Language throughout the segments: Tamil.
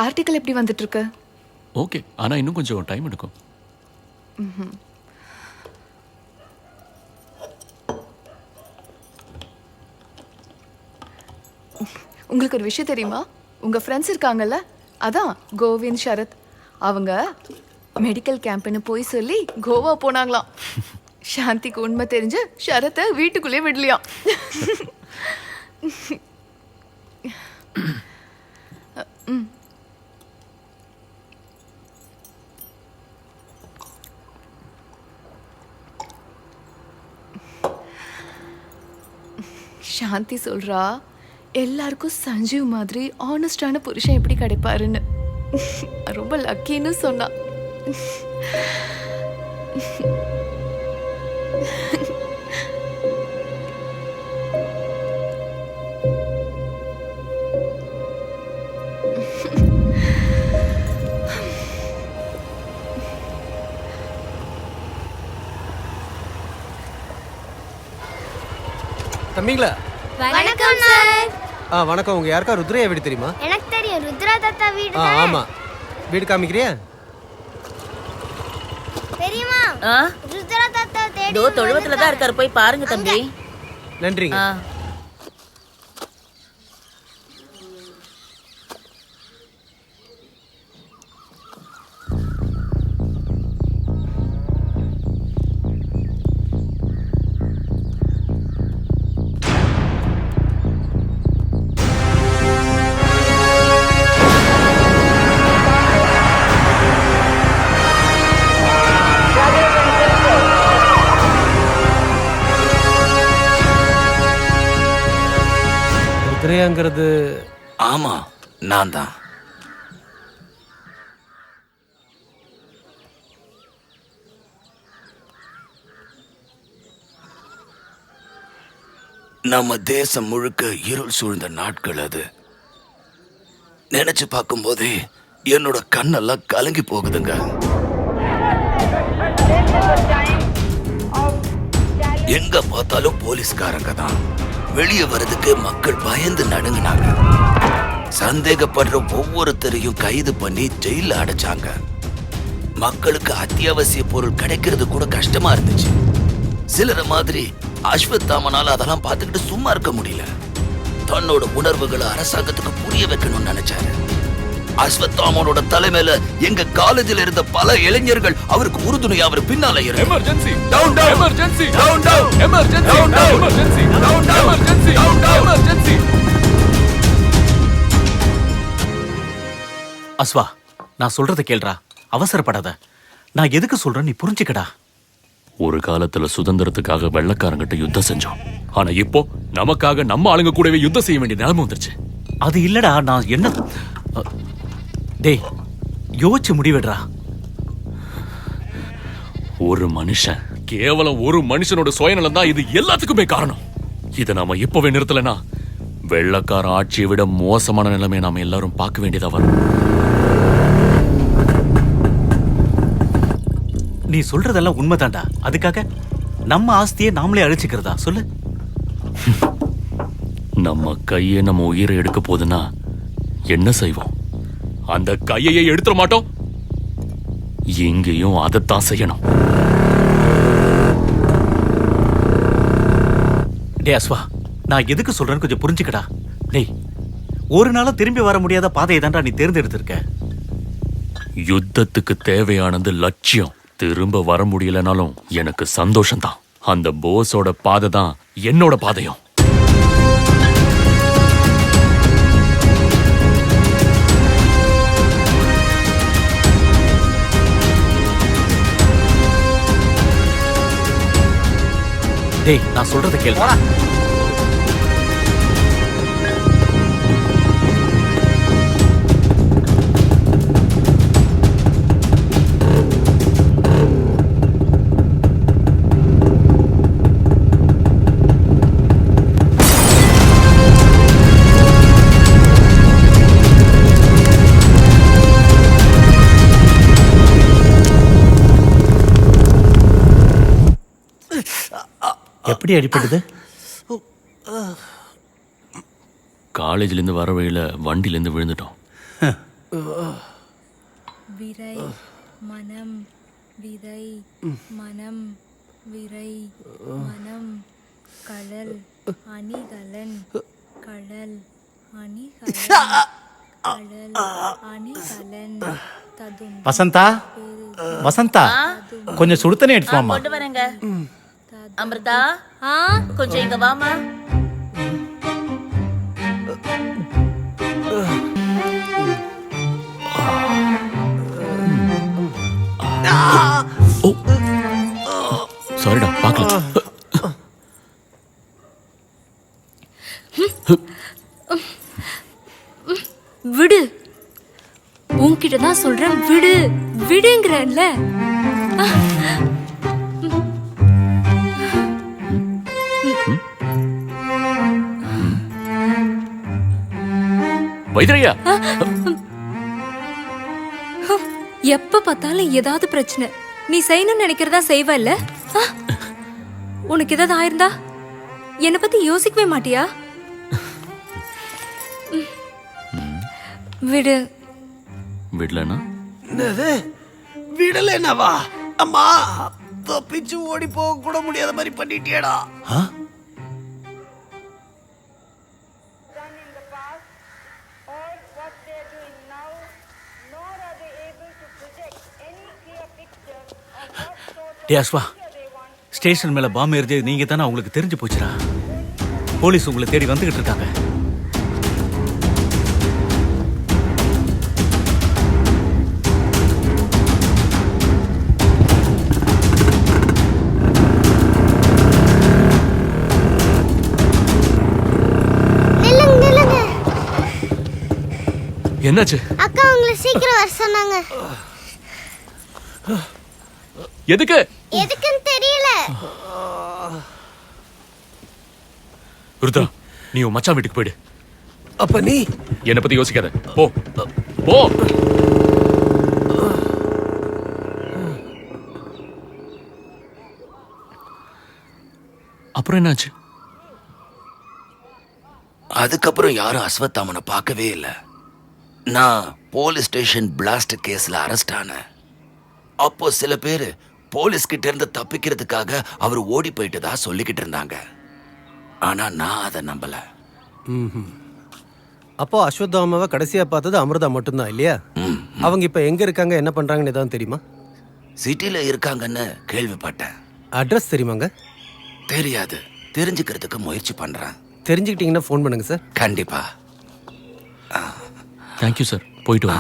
ஆர்டிக்கல் எப்படி வந்துட்டு இருக்கு? ஓகே, ஆனா இன்னும் கொஞ்சம் டைம் எடுக்கும். உங்களுக்கு ஒரு விஷயம் தெரியுமா? உங்க ஃப்ரெண்ட்ஸ் இருக்காங்கல்ல, அதான் கோவிந்த், சரத், அவங்க மெடிக்கல் கேம்ப்னு போய் சொல்லி கோவா போனாங்களாம். சாந்திக்கு உண்மை தெரிஞ்சு சரத்தை வீட்டுக்குள்ளே விடலையாம். சாந்தி சொல்றா, எல்லாருக்கும் சஞ்சீவ் மாதிரி ஆனஸ்டான புருஷன் எப்படி கிடைப்பாருன்னு. ரொம்ப லக்கின்னு சொன்னா. தம்பிங்களா? வணக்கம் சார். வணக்கம். உங்க யாருக்கா ருத்ரையா வீடு தெரியுமா? எனக்கு தெரியும், ருத்ரா தாத்தா வீடு தான். ஆமா. வீடு காமிக்கிறியா? தெரியுமா? ருத்ரா தாத்தா தேடி தோ தொழுவத்துல தான் இருக்காரு, போய் பாருங்க தம்பி. நன்றிங்க. ருத்ரையாங்கிறது? ஆமா, நான் தான். நம்ம தேசம் முழுக்க இருள் சூழ்ந்த நாட்கள் அது. நினைச்சு பார்க்கும்போதே என்னோட கண்ணெல்லாம் கலங்கி போகுதுங்க. எங்க பார்த்தாலும் போலீஸ்காரங்க தான். வெளியே வர்றதுக்கு மக்கள் பயந்து நடுங்கினாங்க. சந்தேகப்படுற ஒவ்வொருத்தரையும் கைது பண்ணி ஜெயில அடைச்சாங்க. மக்களுக்கு அத்தியாவசிய பொருள் கிடைக்கிறது கூட கஷ்டமா இருந்துச்சு. சிலர மாதிரி அஸ்வத்தாமனால அதெல்லாம் பார்த்துக்கிட்டு சும்மா இருக்க முடியல. தன்னோட உணர்வுகளை அரசாங்கத்துக்கு புரிய வைக்கணும்னு நினைச்சாரு. அஸ்வத்தாமனோட தலைமையில எங்க காலேஜில் இருந்த பல இளைஞர்கள் அவருக்கு உறுதுணையா அவர் பின்னால emergency down down emergency down down emergency down down emergency down down emergency down down emergency. அஸ்வா, நான் சொல்றத கேள்றா, அவசரப்படாத. நான் எதுக்கு சொல்றேன் நீ புரிஞ்சுக்கடா. ஒரு காலத்துல சுதந்திரத்துக்காக வெள்ளக்காரங்கிட்ட யுத்தம் செஞ்சோம். ஆனா இப்போ நமக்காக நம்ம ஆளுங்க கூடவே யுத்தம் செய்ய வேண்டிய நிலைமை வந்துருச்சு. அது இல்லடா, நான் என்ன டேய் யோசிச்சு முடிவெடுறா. ஒரு மனுஷன், கேவலம் ஒரு மனுஷனோட சுயநலம் தான் இது எல்லாத்துக்குமே காரணம். இதை நாம இப்பவே நிறுத்தலனா வெள்ளக்கார ஆட்சியை விட மோசமான நிலைமையை நாம எல்லாரும் பார்க்க வேண்டியதா வரும். நீ சொல்றதெல்லாம் உண்மைதான்டா. அதுக்காக நம்ம ஆஸ்தியை நாமளே அழிச்சுக்கிறதா சொல்லு? நம்ம கையை நம்ம உயிரை எடுக்க போதுன்னா என்ன செய்வோம்? அந்த கையையே எடுத்துட மாட்டோம். இங்கேயும் அதைத்தான் செய்யணும். டே அஸ்வா, நான் எதுக்கு சொல்றேன்னு கொஞ்சம் புரிஞ்சுக்கடா. டேய், ஒரு நாளும் திரும்பி வர முடியாத பாதையை தான்டா நீ தேர்ந்தெடுத்திருக்க. யுத்தத்துக்கு தேவையானது லட்சியம். திரும்ப வர முடியலனாலும் எனக்கு சந்தோஷம்தான். அந்த போஸோட பாதை தான் என்னோட பாதையும். டேய், நான் சொல்றத கேளு. எப்படி அடிப்பட்டது? காலேஜ்ல இருந்து வர வழியில வண்டில இருந்து விழுந்துட்டோம். விரை மனம் விரை மனம் விரை மனம் கடல் அணிகலன் கடல் அணிகலன் கடல் அணிகலன் ததும் வசந்தா வசந்தா கொஞ்சம் சுடுத்தனே எடுத்து வாம்மா. கொண்டு வரேங்க. அமிர்தா கொஞ்சம் இங்க வாமா. சாரிடா பார்க்கல. விடு, உன்கிட்ட தான் சொல்றேன், விடு விடுங்கறேன்ல. வைத்திரையா, எப்ப பார்த்தாலும் ஏதாவது பிரச்சனை. நீ செய்யணும்னு நினைக்கிறதா செய்வல்ல? உனக்கு ஏதாவது ஆயிருந்தா என்னை பத்தி யோசிக்கவே மாட்டியா? விடு. விடலனா என்னது விடலைனாவா? அம்மா தப்பிச்சு ஓடி போக கூட முடியாத மாதிரி பண்ணிட்டியடா. ஆ? டேய் அஸ்வா, ஸ்டேஷன் மேல பாம்பு எரிஞ்சது நீங்க தானே? உங்களுக்கு தெரிஞ்சு போச்சுடா. போலீஸ் உங்களை தேடி வந்துகிட்டு இருக்காங்க. என்னாச்சு? அக்கா உங்களை சீக்கிரம் வர சொன்னாங்க. எதுக்கு? எதுக்குன்னு தெரியல. ருத்ரா, நீ உன் மச்சான் வீட்டுக்கு போயிடு. அப்ப நீ என்னை பத்தி யோசிக்காத, போ போ. அப்புறம் என்னாச்சு? அதுக்கப்புறம் யாரும் அஸ்வத்தாமனை பார்க்கவே இல்லை. நான் போலீஸ் ஸ்டேஷன் பிளாஸ்ட் கேஸ்ல அரெஸ்ட் ஆனேன். அப்போ சில பேர் போலீஸ் கிட்ட இருந்து தப்பிக்கிறதுக்காக அவர் ஓடி போயிட்டதா சொல்லிக்கிட்டு இருந்தாங்க. ஆனா நான் அதை நம்பல. அப்போ அஸ்வத்தாமாவை கடைசியா பார்த்தது அமிர்தா மட்டும்தான் இல்லையா? அவங்க இப்ப எங்க இருக்காங்க, என்ன பண்றாங்கன்னு ஏதாவது தெரியுமா? சிட்டில இருக்காங்கன்னு கேள்விப்பட்டேன். அட்ரஸ் தெரியுமாங்க? தெரியாது, தெரிஞ்சுக்கிறதுக்கு முயற்சி பண்றேன். தெரிஞ்சுக்கிட்டீங்கன்னா ஃபோன் பண்ணுங்க சார். கண்டிப்பா. தேங்க்யூ சார், போயிட்டு வா.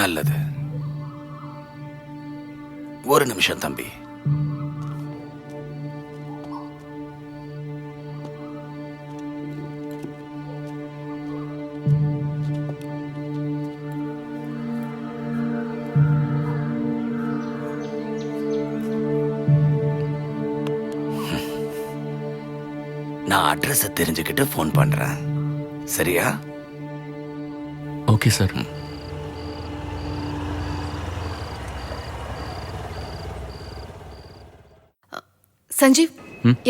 நல்லது. ஒரு நிமிஷம் தம்பி. நான் அட்ரஸ் தெரிஞ்சுக்கிட்டு ஃபோன் பண்றேன். சரியா? Okay sir. சஞ்சீவ்,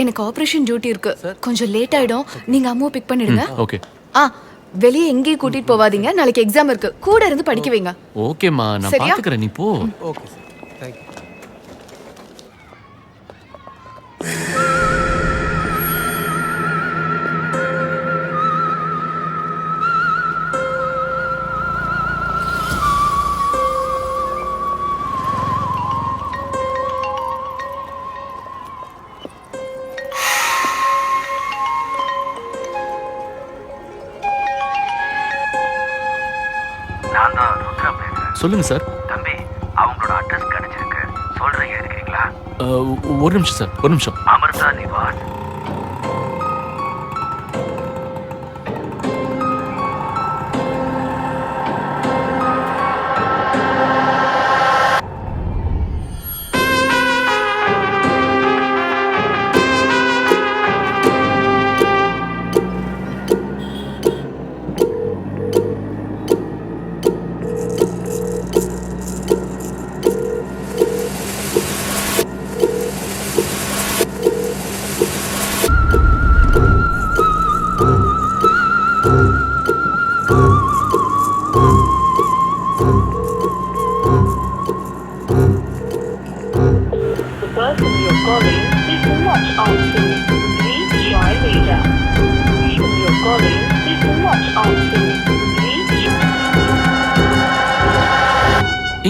எனக்கு ஆபரேஷன் டியூட்டி இருக்கு. கொஞ்சம் லேட் ஆயிடும். நீங்க அம்மாவை பிக் பண்ணிடுங்க. ஓகே. வெளியே எங்கேயும் கூட்டிட்டு போவாதீங்க. நாளைக்கு எக்ஸாம் இருக்கு. கூட இருந்து படிக்க வைங்க. ஓகேம்மா, நான் சரியா? பாத்துக்கிறேன், நீ போ. Okay sir, thank you. நான் தான் ருத்ரா பேசுறேன். சொல்லுங்க சார். தம்பி, அவங்களோட அட்ரஸ் கிடைச்சிருக்கு. சொல்றீங்க, இருக்கிறீங்களா? ஒரு நிமிஷம் சார், ஒரு நிமிஷம். அமிர்தா நிவாஸ்.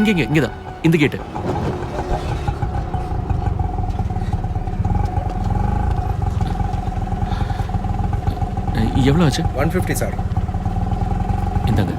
இங்கதான் இந்த கேட்டு. எவ்வளவு ஆச்சு? 150 சார். இந்தாங்க.